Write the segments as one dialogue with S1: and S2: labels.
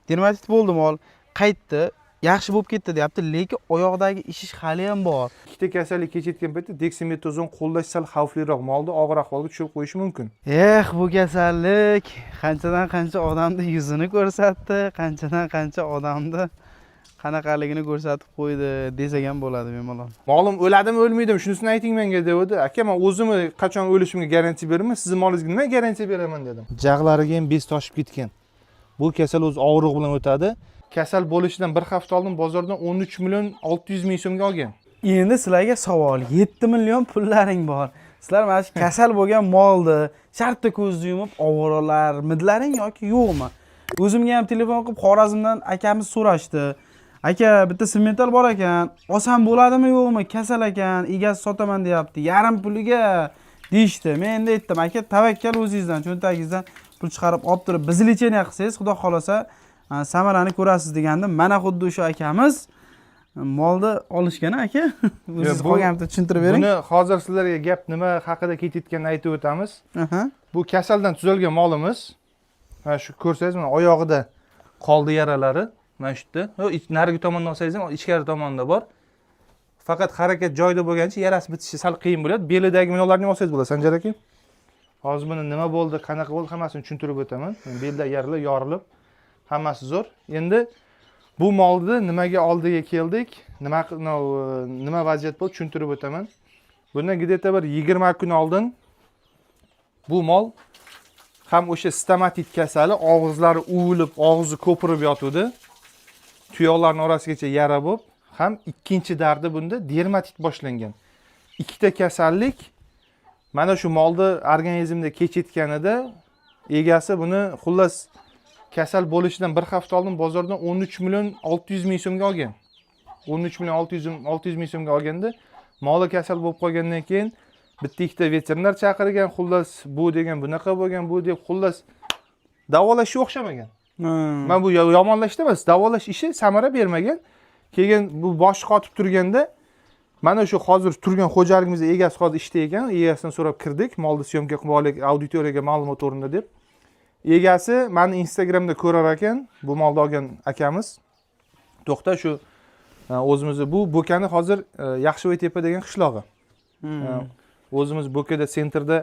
S1: Dermatit bo'ldi mol, qaytdi, yaxshi bo'lib ketdi deyapti, lekin oyoqdagi ishish hali ham bor.
S2: Ikkita kasallik kechayotgan paytda deksametazon qo'llash sal xavfliroq, molni og'ir ahvolga tushirib qo'yishi mumkin.
S1: Bu kasallik qanchadan qancha odamni yuzini ko'rsatdi, qanchadan qancha odamni qanaqaligini ko'rsatib qo'ydi desak ham bo'ladi bemalol.
S2: Molim o'ladimi, o'lmaydimi, shunisini ayting menga dedi. Aka, men o'zimni qachon o'lishimga garantiya beraman, sizning molingizga nima garantiya beraman dedim. Jag'lariga ham bez toshib ketgan. Bu kasal o'z og'rig'i bilan o'tadi. Kasal bo'lishidan bir hafta oldin bozordan 13 million 600 ming so'mga olgan.
S1: Endi sizlarga savol, 7 million pullaring bor. Sizlar mana shu kasal bo'lgan molni shartta ko'zni yumib ovoralarmidlaring yoki yo'qmi? O'zimga ham telefon qilib Xorazmdan akamiz so'rashdi. Aka, bitta semental bor ekan, olsam bo'ladimi yo'qmi? Kasal ekan, egasi sotaman deyapti. Yarim puliga deyishdi. Men endi aytdim, aka, tavakkal o'zingizdan, cho'ntagingizdan pul chiqarib olib turib, biz lecheniya qilsangiz, xudo xolasa, samarani ko'rasiz degandim. Mana xuddi o'sha akamiz molni olishgan aka. O'zingiz qolganini tushuntirib bering.
S2: Buni hozir sizlarga gap nima haqida ketayotganini aytib o'tamiz. Bu kasaldan tuzalgan molimiz. Mana shu ko'rsangiz, mana oyog'ida qoldi yaralari. Mana shu yerda. Narigi tomondan olsangiz ham ichkari tomonda bor. Faqat harakat joyida bo'lgancha yarasi bitishi sal qiyin bo'ladi. Belidagi minolarni olsangiz bo'ladi, Sanjar aka. Hozir buni nima bo'ldi, qanaqa bo'ldi, hammasini tushuntirib o'taman. Belda yaralib, yorilib, hammasi zo'r. Endi bu molni nimaga oldiga keldik, nima vaziyat bo'ldi tushuntirib o'taman. Bundan где-то bir 20 kun oldin bu mol ham o'sha stomatit kasali, og'izlari uvilib, og'zi ko'pirib yotuvdi. Tuyoqlarning orasigacha yara bo'lib, ham ikkinchi dardi bunda dermatit boshlangan. Ikkita kasallik mana shu molni organizmda kechayotganida egasi buni xullas kasal bo'lishidan bir hafta oldin bozordan 13 million 600 ming so'mga olgan. 13 million 600 ming so'mga olganda moli kasal bo'lib qolgandan keyin bitta ikkita veterinar chaqirgan, xullas bu degan bunaqa bo'lgan, bu deb xullas davolashga o'xshamagan. Men bu yomonlashda emas, davolash ishi samara bermagan. Keyin bu boshi qotib turganda mana shu hozir turgan xo'jaligimizning egasi hozir ishda ekan, egasidan so'rab kirdik, molni syomka qilib olaylik, auditoriyaga ma'lumot o'rnida deb. Egasi meni Instagramda ko'rar ekan, bu molni olgan akamiz. To'xta, shu o'zimizni bu Bo'kani hozir Yaxshivoytepa degan qishlog'i. O'zimiz Bo'kada sentrda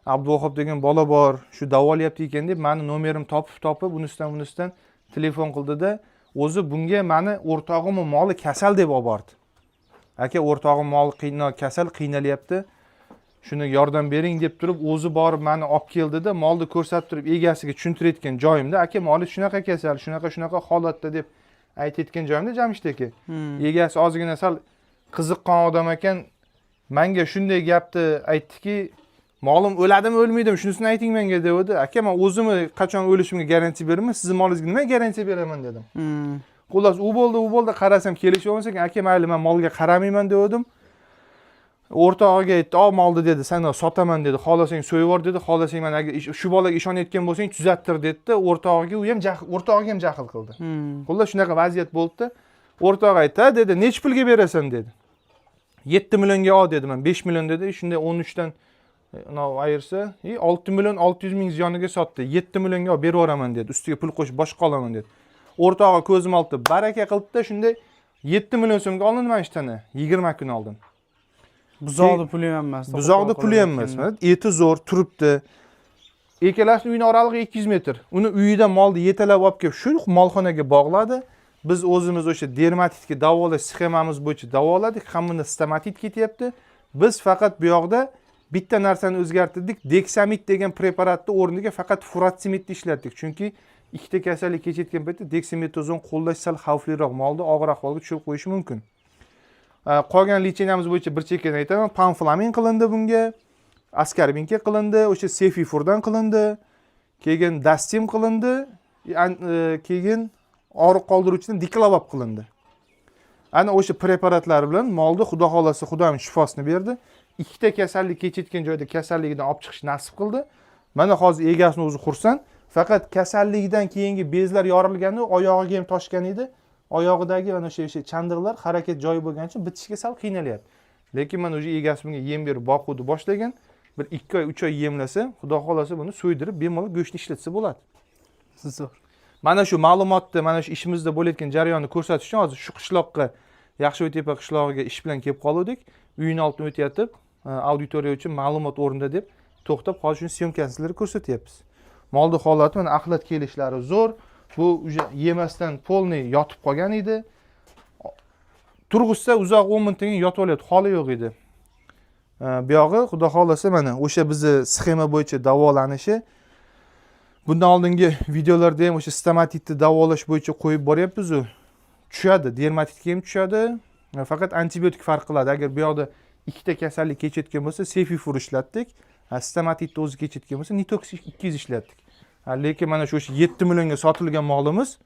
S2: Abduvohab degan bola bor, shu davolayapti ekan deb meni nomerim topib, unisidan telefon qildida, o'zi bunga meni o'rtog'im moli kasal deb olib bordi. Aka, o'rtog'im moli kasal, qiynalyapti. Shuni yordam bering deb turib, o'zi borib meni olib keldida, molni ko'rsatib turib, egasiga tushuntirayotgan joyimda, aka, moli shunaqa kasal, shunaqa holatda deb aytayotgan joyimda Jamshid aka. Egasi ozgina sal qiziqqon odam ekan, menga shunday gapni aytdiki, molim o'ladimi, o'lmaydimi, shunisini ayting menga dedi. Aka, men o'zimni qachon o'lishimga garantiya beraman, sizning molingizga nima garantiya beraman dedim. Xullas, u bo'ldi, qarasam kelishib olmasa ekan, aka, mayli, men molga qaramayman dedim. O'rtog'iga aytdi, "Ol molni" dedi, "Sen sotaman" dedi. "Xohlasang so'yib yubor" dedi. "Xohlasang men agar shu bolaga ishonayotgan bo'lsang, tuzattir" dedi. O'rtog'iga o'rtog'i ham jahl qildi. Xullas, shunaqa vaziyat bo'ldi. O'rtog'i aytdi, dedi, "Nech pulga berasan" dedi. 7 millionga ol dedi. Men 5 million dedi. Shunda 13 dan ayirsa, 6 million 600 ming ziyoniga sotdi. 7 millionga olib berib yuboraman dedi. Ustiga pul qo'shib boshqa olaman dedi. O'rtog'i ko'zim oldi, baraka qildi-da, shunda 7 million so'mga olindi mana shu tana 20 kun oldin.
S1: Buzoqni puli ham emas.
S2: Buzoqni puli ham emas. Eti zo'r turibdi. Ekalasining uyining oralig'i 200 metr. Uni uyidan molni yetalab olib kelib shu molxonaga bog'ladi. Biz o'zimiz o'sha dermatitga davolash sxemamiz bo'yicha davoladik. Hammada stomatit ketyapti. Biz faqat bu yoqda bitta narsani o'zgartirdik. Deksamit degan preparatni o'rniga faqat furatsimidni ishlatdik. Chunki ikkita kasallik kechayotgan paytda deksametazon qo'llash sal xavfliroq, molni og'ir ahvolga tushirib qo'yishi mumkin. Qolgan lecheniyamiz bo'yicha bir chekkan aytaman. Panflamin qilindi bunga, askarbinka qilindi, o'sha sefifurdan qilindi, keyin dastim qilindi, keyin og'riq qoldiruvchidan diklavab qilindi. Ana o'sha preparatlar bilan molni xudo xolasa Xudoim shifosini berdi. Ikkita kasallik kechayotgan joyda kasalligidan olib chiqish nasib qildi. Mana hozir egasini o'zi xursand. Faqat kasallikdan keyingi bezlar yorilganda oyog'iga ham toshgan edi. Oyog'idagi mana o'sha chandiqlar harakat joyi bo'lgani uchun bitishga sal qiynalyapti. Lekin men o'sha egasi bunga yem berib boquvdi boshlagan. Bir 2 oy, 3 oy yemlasa, xudo xolasa buni so'ydirib, bemalol go'shtni ishlatsa bo'ladi.
S1: Zo'r.
S2: mana shu ma'lumotni, mana shu ishimizda bo'layotgan jarayonni ko'rsatish uchun hozir shu qishloqqa, Yaxshivoytepa qishlog'iga ish bilan kelib qoldik. Uyning oldidan o'tayotib, auditoriya uchun ma'lumot o'rnida deb to'xtab, hozir shuni syomkasini sizlarga ko'rsatyapmiz. Molni holati mana axlat kelishlari zo'r. Bu yemasdan polniy yotib qolgan edi. Turg'izsa uzoq 10 minutdan keyin yotib olyapti, holi yo'q edi. Bu yog'i xudo xolasa mana o'sha bizni sxema bo'yicha davolanishi. Bundan oldingi videolarda ham o'sha stomatitni davolash bo'yicha qo'yib boryapmiz-ku. Tushadi, dermatitga ham tushadi. Faqat antibiotik farq qiladi. Agar bu yoqda ikkita kasallik kechayotgan bo'lsa, Cefifur ishlatdik. Stomatitni o'zi kechayotgan bo'lsa, Nitox 200 ishlatdik. Lekin mana shu 7 millionga sotilgan molimiz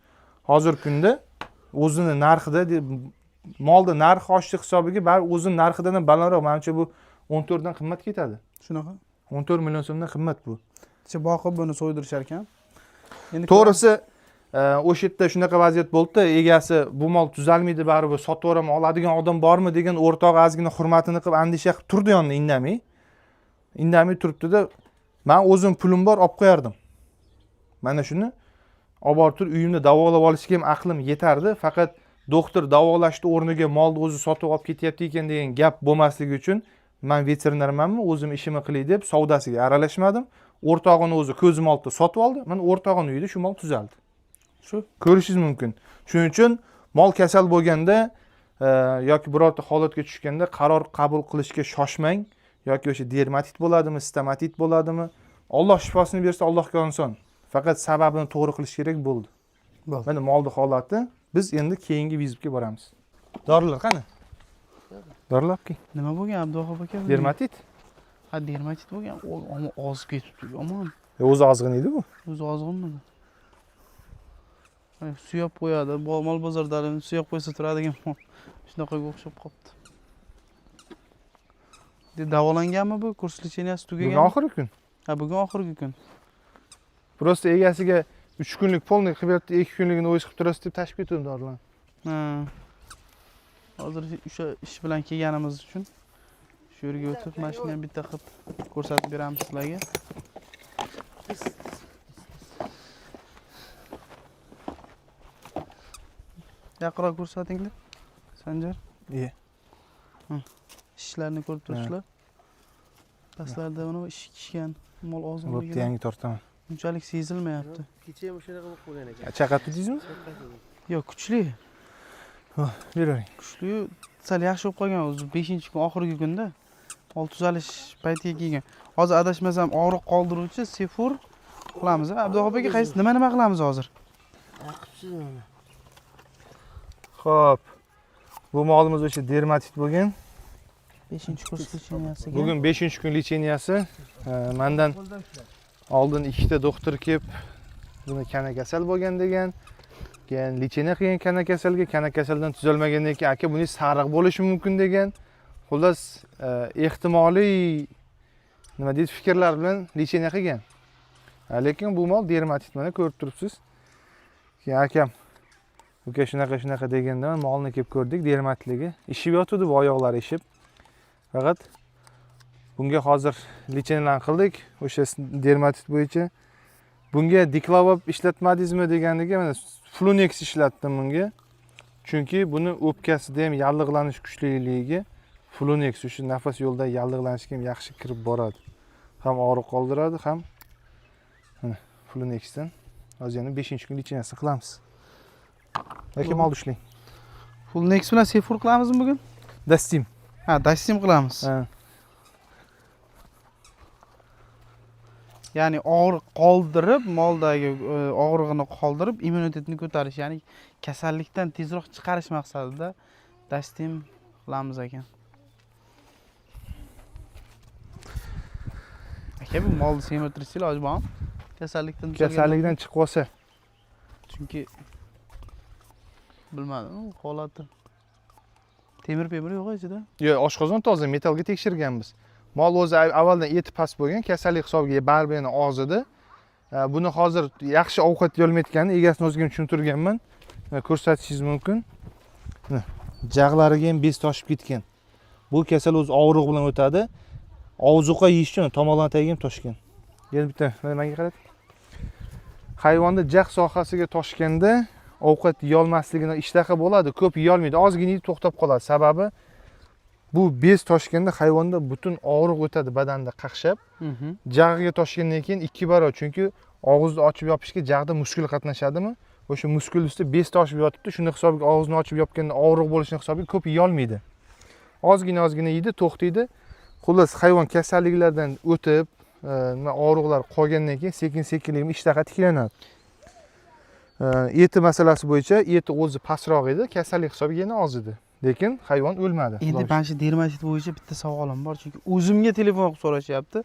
S2: hozirgi kunda o'zini narxida, molda narxi oshishi hisobiga baribir o'zini narxidan ham balandroq. Menimcha bu 14 dan qimmat ketadi.
S1: Shunaqa.
S2: 14 million so'mdan qimmat bu.
S1: Boqib buni so'ydirishar ekan. Endi
S2: to'g'risi o'sha yerda shunaqa vaziyat bo'ldi, egasi bu mol tuzalmaydi baribir sotib yuboraman, oladigan odam bormi degan o'rtog'i ozgina hurmatini qilib andisha qilib turdi yonida indamay. Indamay turibdi-da, men o'zim pulim bor, olib qo'yardim. Mana shuni olib borib turib uyimda davolab olishga ham aqlim yetardi, faqat doktor davolashni o'rniga molni o'zi sotib olib ketyapti ekan degan gap bo'lmasligi uchun men veterinarmanmi, o'zim ishimni qilay deb savdosiga aralashmadim. O'rtog'ini o'zi ko'zim oldida sotib oldi. Mana o'rtog'ini uyida shu mol tuzaldi. Shu ko'rishingiz mumkin. Shuning uchun mol kasal bo'lganda yoki birorta holatga tushganda qaror qabul qilishga shoshmang. Yoki o'sha dermatit bo'ladimi, stomatit bo'ladimi? Alloh shifosini bersa, Allohga oson. Faqat sababini to'g'ri qilish kerak bo'ldi. Mana molni holati. Biz endi keyingi vizitga boramiz. Dorilar qani? Dorilar ki.
S1: Nima bo'lgan Abduxo'p aka?
S2: Dermatit?
S1: Ha, dermatit bo'lgan. Ammo ozib ketibdi, yomon.
S2: O'zi ozg'in edi bu.
S1: O'zi ozg'inmi? Suyab qo'yadi. Mol bozorda suyab qo'ysa turadigan mol. Shunaqaga o'xshab qopti. Davolanganmi bu? Kurs licheniyasi tugagan?
S2: Bugun oxirgi kun.
S1: Ha, bugun oxirgi kun.
S2: Prosta egasiga 3 kunlik polniy qilib berdi, 2 kunligini o'zi qilib turasiz deb tashib ketdim dorilarni.
S1: Ha. Hozir o'sha ish bilan kelganimiz uchun shu yerga o'tib, mashinani ham bitta qilib ko'rsatib beramiz sizlarga. Yaqinroq ko'rsatinglar. Sanjar.
S2: Ie.
S1: Ishlarni ko'rib turibsizlar. Pastlarda mana ishgan mol ozg'inligi.
S2: Bo'pti, yangi tortaman.
S1: Unchalik sezilmayapti.
S3: Kecha ham o'shanaqa bo'lib qolgan ekan.
S2: Chaqatdi deysizmi?
S1: Yo'q, kuchli.
S2: Bering.
S1: Kuchli, sal yaxshi bo'lib qolgan o'zi 5-kun oxirgi kunda mol tuzalish paytiga kelgan. Hozir adashmasam og'riq qoldiruvchi Cefifur qilamiz. Abduxo'p aka, qaysi nima qilamiz hozir?
S2: Xo'p. Bu molimiz o'sha dermatit bo'lgan.
S1: 5-kurs licheniyasiga.
S2: Bugun 5-kun licheniyasi. Mendan oldin ikkita doktor kelib buni kana kasal bo'lgan degan. Keyin licheniya qilgan kana kasaldan tuzalmagandan keyin aka buning sariq bo'lishi mumkin degan. Xullas, ehtimoliy nima deydi fikrlar bilan licheniya qilgan. Lekin bu mol dermatit mana ko'rib turibsiz. Keyin akam uka shunaqa deganda molni kelib ko'rdik, dermatitligi. Ishib yotdi, bu oyoqlari ishib. Faqat bunga hozir licheniyalarni qildik, o'sha dermatit bo'yicha. Bunga Diklavab ishlatmadingizmi deganiga mana Flunex ishlatdim bunga. Chunki buni o'pkasida ham yallig'lanish kuchliligiga Flunex o'sha nafas yo'lida yallig'lanishga ham yaxshi kirib boradi. Ham og'riq qoldiradi, ham Flunexdan. Hozir yana 5-kun licheniyasini qilamiz. Yoki mol ushlang.
S1: Flunex bilan Cefifur qilamizmi bugun?
S2: Dastim.
S1: Ha, dastim qilamiz.
S2: Ha.
S1: Ya'ni og'riq qoldirib, moldagi og'rig'ini qoldirib, immunitetni ko'tarish, ya'ni kasallikdan tezroq chiqarish maqsadida dastim qilamiz ekan. Aka, bu molni semirtirishga iloji bormi?
S2: Kasallikdan chiqib olsa.
S1: Chunki bilmadim, holati. Temir yo'q ichida.
S2: Yo'q, oshqozon toza, metallga tekshirganmiz. Mol o'zi avvaldan eti past bo'lgan, kasallik hisobiga baribir yana og'zida. Buni hozir yaxshi ovqat yeyolmayotganini egasini o'ziga tushuntirganman. Ko'rsatishingiz mumkin. Jag'lariga ham bez toshib ketgan. Bu kasal o'zi og'riq bilan o'tadi. Ozuqa yeyish uchun tomonlardan tagiga ham toshgan. Yana bitta menga qarang. hayvonda jag' sohasiga toshganda ovqat yeyolmasligini ishtaha bo'ladi, ko'p yeyolmaydi, ozgina yeyib to'xtab qoladi. Sababi bu bez toshganda hayvonda butun og'riq o'tadi badanda qaqshab. Jag'iga toshgandan keyin 2 barobar, chunki og'izni ochib yopishga jag'da muskul qatnashadimi? O'sha muskul ustida bez toshib yotibdi, shuni hisobiga og'izni ochib yopganda og'riq bo'lishini hisobiga ko'p yeyolmaydi. Ozgina yeydi, to'xtaydi. Xullas, hayvon kasalliklardan o'tib, og'riqlar qolgandan keyin sekin-sekinlik ishtaha tiklanadi. Eti masalasi bo'yicha eti o'zi pastroq edi, kasallik hisobiga yana oz edi. Lekin hayvon o'lmadi.
S1: Endi mana shu dermatit bo'yicha bitta savolim bor, chunki o'zimga telefon qilib so'rashyapti.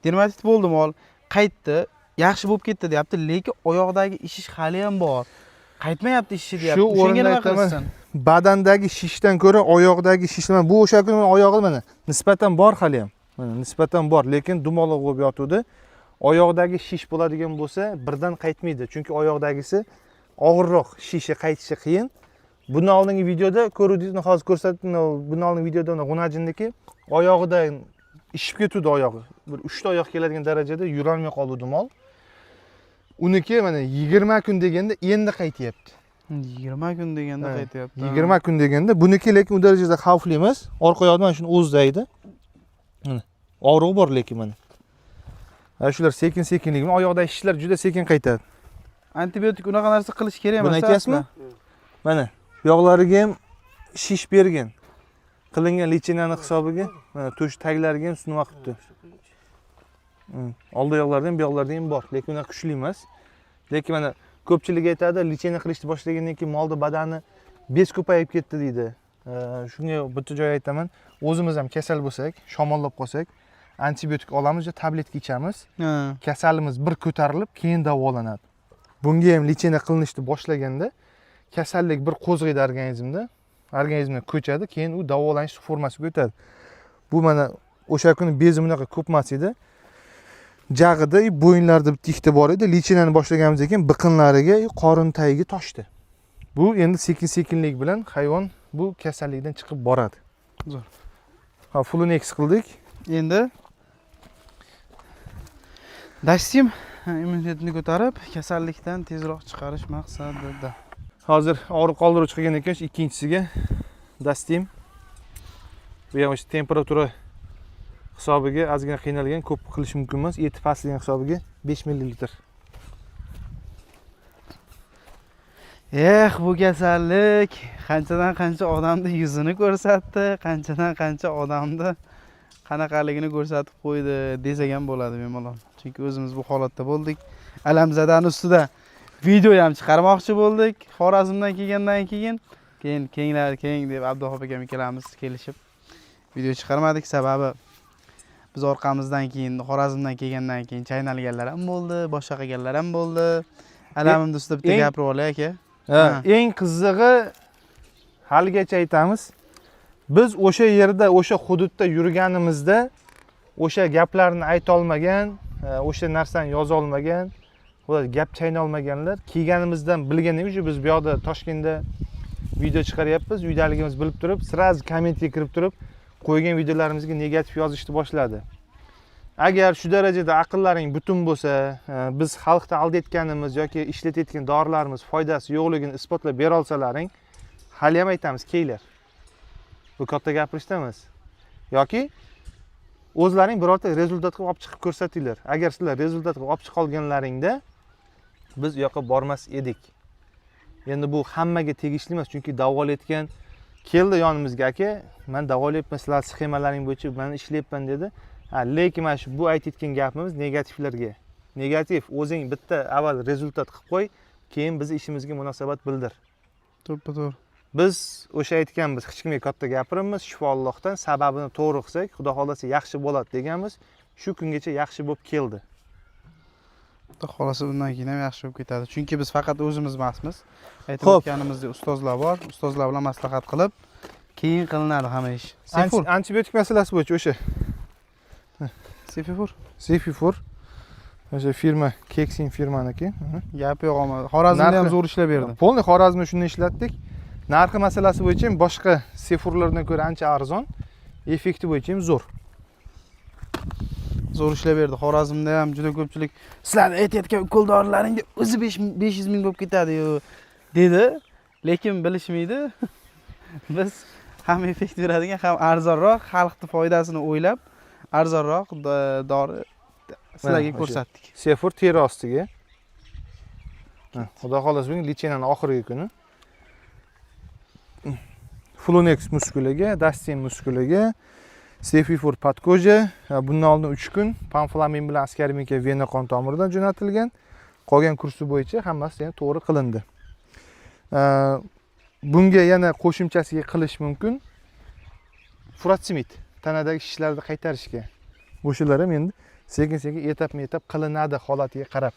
S1: Dermatit bo'ldi mol, qaytdi, yaxshi bo'lib ketdi deyapti, lekin oyoqdagi ishish hali ham bor. Qaytmayapti ishi deyapti.
S2: Shu o'rinda aytaman, badandagi shishdan ko'ra oyoqdagi shishlar, bu o'sha kuni oyog'i mana nisbatan bor hali ham. Mana nisbatan bor, lekin dumaloq bo'lib yotuvdi. Oyoqdagi shish bo'ladigan bo'lsa, birdan qaytmaydi, chunki oyoqdagisi og'irroq, shishi qaytishi qiyin. Bundan oldingi videoda ko'rdingiz, hozir ko'rsatdim, bundan oldingi videoda G'unajinniki oyog'idan ishib ketdi oyog'i. Bir 3 ta oyoq keladigan darajada yurolmay qoldi mol. Uniki mana 20 kun deganda endi qaytyapti.
S1: 20 kun deganda qaytyapti.
S2: 20 kun deganda buniki lekin u darajada xavfli emas. Orqa oyoqda mana shuni o'zdaydi. Mana og'riq bor lekin mana. Ana shular sekin-sekinlik bilan oyoqdagi shishlar juda sekin qaytadi.
S1: Antibiotik unaqa narsa qilish kerak emas.
S2: Buni aytyapsizmi? Mana yoqlariga ham shish bergan. Qilingan lichinani hisobiga mana tush taglariga ham nima qilibdi. Oldi yoqlarda ham, bu yoqlarda ham bor, lekin unaqa kuchli emas. Lekin mana ko'pchilik aytadi, lichina qilishni boshlagandan keyin molda badani bez ko'payib ketdi deydi. Shunga bitta joy aytaman, o'zimiz ham kasal bo'lsak, shamollab qolsak, antibiotik olamiz va tabletka ichamiz. Kasalimiz bir ko'tarilib, keyin davolanadi. Bunga ham lichina qilinishni boshlaganda kasallik bir qo'zg'aydi organizmda ko'chadi, keyin u davolanish formasiga o'tadi. Bu mana o'sha kuni bezi bunaqa ko'p emas edi. Jag'ida, bo'yinlarida bitta ikkita bor edi. Lichinani boshlaganimizdan keyin biqinlariga, qorin tagiga toshdi. Bu endi sekin-sekinlik bilan hayvon bu kasallikdan chiqib boradi.
S1: Zo'r.
S2: Ha, Flunex qildik.
S1: Endi Dastim immunitetni ko'tarib, kasallikdan tezroq chiqarish maqsadida.
S2: Hozir og'riq qoldiruvchi qilgandan keyin ikkinchisiga Dastim. Bu ham o'sha temperatura hisobiga ozgina qiynalgan, ko'p qilish mumkin emas. Eti pastlagan hisobiga 5 ml.
S1: Bu kasallik qanchadan qancha odamning yuzini ko'rsatdi, qanchadan qancha odamni qanaqaligini ko'rsatib qo'ydi desak ham bo'ladi bemalol. Chunki o'zimiz bu holatda bo'ldik. Alamzadani ustida video ham chiqarmoqchi bo'ldik. Xorazmdan kelgandan keyin keng deb Abduxo'p akam ikkalamiz kelishib video chiqarmadik. Sababi biz orqamizdan keyin Xorazmdan kelgandan keyin chaynalganlar ham bo'ldi, boshqa qilganlar ham bo'ldi. Alamimni ustida bitta gapirib olay aka.
S2: Eng qizig'i haligacha aytamiz. Biz o'sha yerda, o'sha hududda yurganimizda o'sha gaplarni ayta olmagan, o'sha narsani yoza olmagan, gap chayna olmaganlar kelganimizdan bilgandan keyin biz bu yoqda Toshkentda video chiqaryapmiz, uydaligimiz bilib turib, siraz kommentga kirib turib, qo'ygan videolarimizga negativ yozishni boshladi. Agar shu darajada aqllaring butun bo'lsa, biz xalqni aldatganimiz yoki ishlatayotgan dorilarimiz foydasi yo'qligini isbotlab bera olsalaring, hali ham aytamiz, kelinglar. Bu katta gapirishda emas. Yoki o'zlaring birorta rezultatga olib chiqib ko'rsatinglar. Agar sizlar rezultatga olib chiqa olganlaringda biz u yoqqa bormas edik. Endi bu hammaga tegishli emas, chunki davolayotgan keldi yonimizga aka, men davolayapman, sizlar sxemalaring bo'yicha men ishlayapman dedi. Lekin mana shu bu aytayotgan gapimiz negativlarga. Negativ o'zing bitta avval rezultat qilib qo'y, keyin biz ishimizga munosabat bildir.
S1: To'g'ri.
S2: Biz o'sha aytganmiz, hech kimga katta gapiramiz, shifo Allohdan, sababini to'g'ri qilsak, Xudo xolasa yaxshi bo'ladi deganmiz. Shu kungacha yaxshi bo'lib keldi.
S1: Xudo xolasa bundan keyin ham yaxshi bo'lib ketadi. Chunki biz faqat o'zimiz emasmiz. Aytib o'tganimizdek ustozlar bor. Ustozlar bilan maslahat qilib, keyin qilinadi hamma ish.
S2: Antibiotik masalasi bo'yicha o'sha Sefifur. O'sha firma, Keksin firmaniki.
S1: Gap yo'q ama. Xorazmda ham zo'r ishlab berdi.
S2: Polni Xorazmda shuni ishlatdik. Narxi masalasi bo'yicha ham boshqa Sefurlardan ko'ra ancha arzon, effekti bo'yicha ham zo'r.
S1: zo'r ishlab berdi. Xorazmda ham juda ko'pchilik sizlar aytayotgan ukol dorilaringga o'zi 500 ming bo'lib ketadi-yu dedi, lekin bilishmaydi. Biz ham effekt beradigan, ham arzonroq, xalqning foydasini o'ylab arzonroq dori sizlarga ko'rsatdik.
S2: Sefor teri ostiga. Xudo xohlasa bugun lichenaning oxirgi kuni. Flunex muskulaga, Dastin muskulaga, Sefifor podkoja, bundan oldin 3 kun Panflamin bilan Askarminka vena qon tomiridan jo'natilgan. Qolgan kursi bo'yicha hammasi yana to'g'ri qilindi. Bunga yana qo'shimchasiga qilish mumkin. Furatsimid tanadagi shishlarni qaytarishga. O'shalar ham endi sekin-sekin etap-etap qilinadi holatiga qarab.